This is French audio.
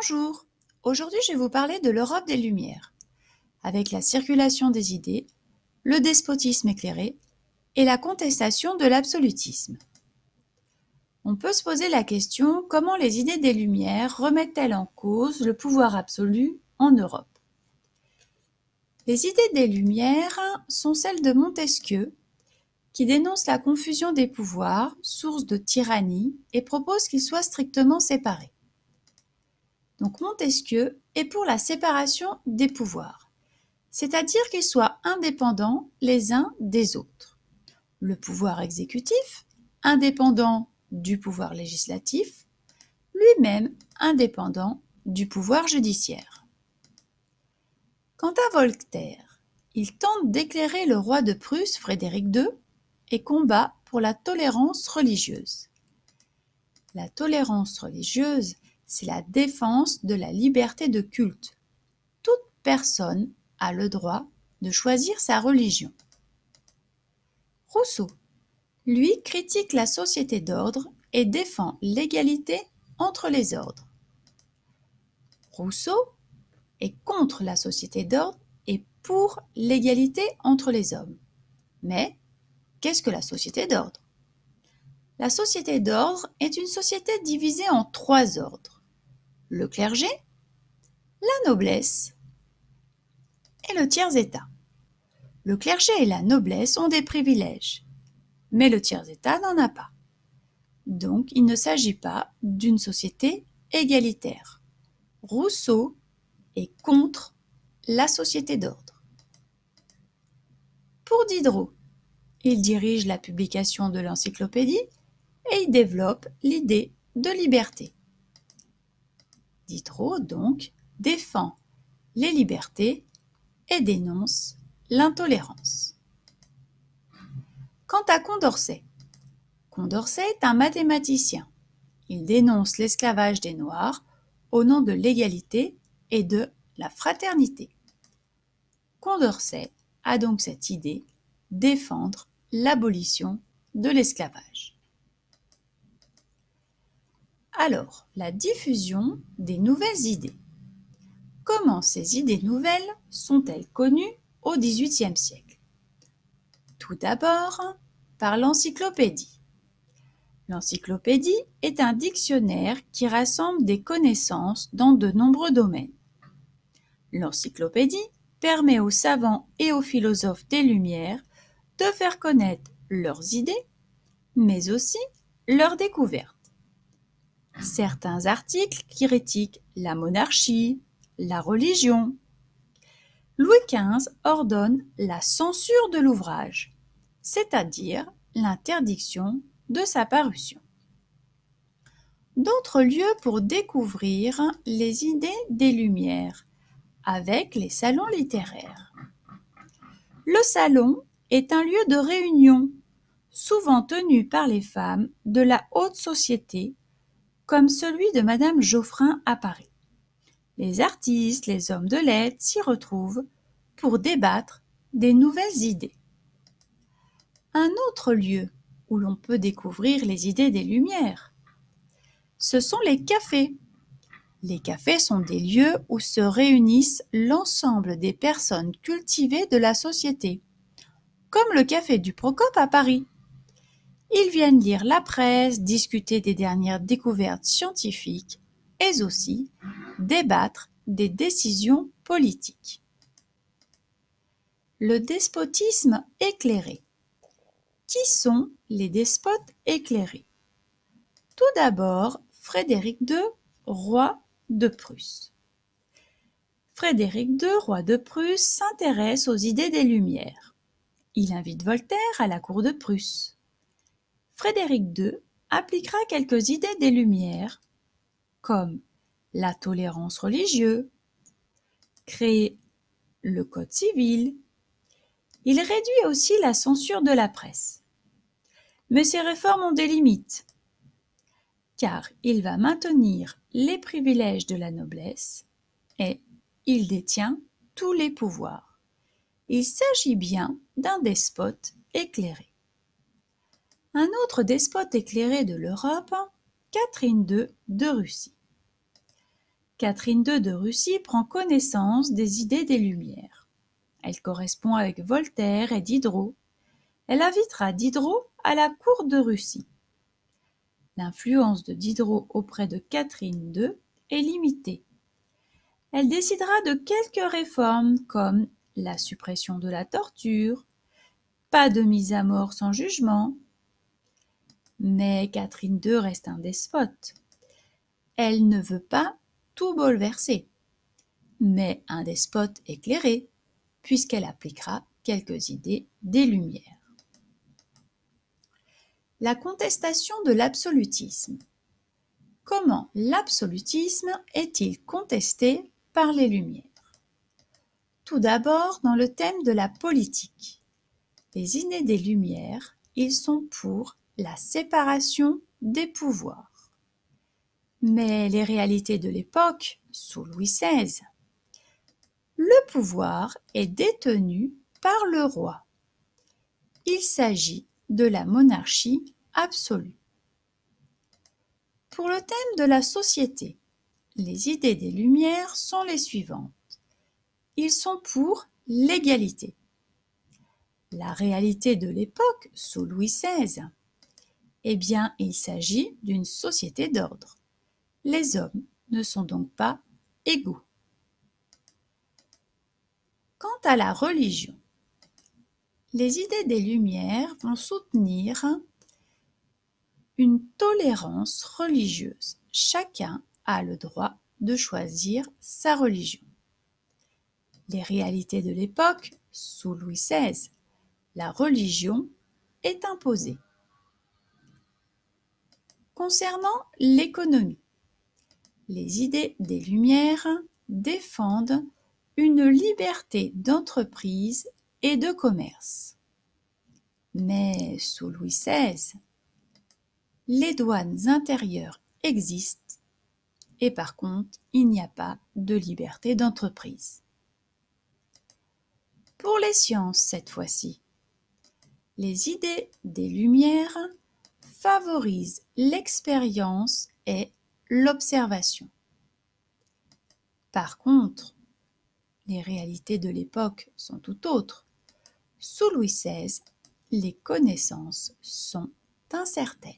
Bonjour, aujourd'hui je vais vous parler de l'Europe des Lumières, avec la circulation des idées, le despotisme éclairé et la contestation de l'absolutisme. On peut se poser la question comment les idées des Lumières remettent-elles en cause le pouvoir absolu en Europe? Les idées des Lumières sont celles de Montesquieu, qui dénonce la confusion des pouvoirs, source de tyrannie, et propose qu'ils soient strictement séparés. Donc Montesquieu est pour la séparation des pouvoirs, c'est-à-dire qu'ils soient indépendants les uns des autres. Le pouvoir exécutif, indépendant du pouvoir législatif, lui-même indépendant du pouvoir judiciaire. Quant à Voltaire, il tente d'éclairer le roi de Prusse, Frédéric II, et combat pour la tolérance religieuse. La tolérance religieuse, c'est la défense de la liberté de culte. Toute personne a le droit de choisir sa religion. Rousseau, lui, critique la société d'ordre et défend l'égalité entre les ordres. Rousseau est contre la société d'ordre et pour l'égalité entre les hommes. Mais qu'est-ce que la société d'ordre? La société d'ordre est une société divisée en 3 ordres: le clergé, la noblesse et le tiers-état. Le clergé et la noblesse ont des privilèges, mais le tiers-état n'en a pas. Donc, il ne s'agit pas d'une société égalitaire. Rousseau est contre la société d'ordre. Pour Diderot, il dirige la publication de l'encyclopédie et il développe l'idée de liberté. Diderot, donc, défend les libertés et dénonce l'intolérance. Quant à Condorcet, Condorcet est un mathématicien. Il dénonce l'esclavage des Noirs au nom de l'égalité et de la fraternité. Condorcet a donc cette idée: défendre l'abolition de l'esclavage. Alors, la diffusion des nouvelles idées. Comment ces idées nouvelles sont-elles connues au XVIIIe siècle? Tout d'abord, par l'encyclopédie. L'encyclopédie est un dictionnaire qui rassemble des connaissances dans de nombreux domaines. L'encyclopédie permet aux savants et aux philosophes des Lumières de faire connaître leurs idées, mais aussi leurs découvertes. Certains articles critiquent la monarchie, la religion. Louis XV ordonne la censure de l'ouvrage, c'est-à-dire l'interdiction de sa parution. D'autres lieux pour découvrir les idées des Lumières, avec les salons littéraires. Le salon est un lieu de réunion, souvent tenu par les femmes de la haute société, comme celui de Madame Geoffrin à Paris. Les artistes, les hommes de lettres s'y retrouvent pour débattre des nouvelles idées. Un autre lieu où l'on peut découvrir les idées des Lumières, ce sont les cafés. Les cafés sont des lieux où se réunissent l'ensemble des personnes cultivées de la société, comme le café du Procope à Paris. Ils viennent lire la presse, discuter des dernières découvertes scientifiques et aussi débattre des décisions politiques. Le despotisme éclairé. Qui sont les despotes éclairés? Tout d'abord, Frédéric II, roi de Prusse. Frédéric II, roi de Prusse, s'intéresse aux idées des Lumières. Il invite Voltaire à la cour de Prusse. Frédéric II appliquera quelques idées des Lumières, comme la tolérance religieuse, créer le code civil. Il réduit aussi la censure de la presse. Mais ces réformes ont des limites, car il va maintenir les privilèges de la noblesse et il détient tous les pouvoirs. Il s'agit bien d'un despote éclairé. Un autre despote éclairé de l'Europe, Catherine II de Russie. Catherine II de Russie prend connaissance des idées des Lumières. Elle correspond avec Voltaire et Diderot. Elle invitera Diderot à la cour de Russie. L'influence de Diderot auprès de Catherine II est limitée. Elle décidera de quelques réformes comme la suppression de la torture, pas de mise à mort sans jugement. Mais Catherine II reste un despote. Elle ne veut pas tout bouleverser, mais un despote éclairé, puisqu'elle appliquera quelques idées des Lumières. La contestation de l'absolutisme. Comment l'absolutisme est-il contesté par les Lumières? Tout d'abord, dans le thème de la politique. Les idées des Lumières, ils sont pour la séparation des pouvoirs. Mais les réalités de l'époque, sous Louis XVI, le pouvoir est détenu par le roi. Il s'agit de la monarchie absolue. Pour le thème de la société, les idées des Lumières sont les suivantes. Ils sont pour l'égalité. La réalité de l'époque, sous Louis XVI, eh bien, il s'agit d'une société d'ordre. Les hommes ne sont donc pas égaux. Quant à la religion, les idées des Lumières vont soutenir une tolérance religieuse. Chacun a le droit de choisir sa religion. Les réalités de l'époque, sous Louis XVI, la religion est imposée. Concernant l'économie, les idées des Lumières défendent une liberté d'entreprise et de commerce. Mais sous Louis XVI, les douanes intérieures existent et par contre, il n'y a pas de liberté d'entreprise. Pour les sciences cette fois-ci, les idées des Lumières favorisent l'expérience et l'observation. Par contre, les réalités de l'époque sont tout autres. Sous Louis XVI, les connaissances sont incertaines.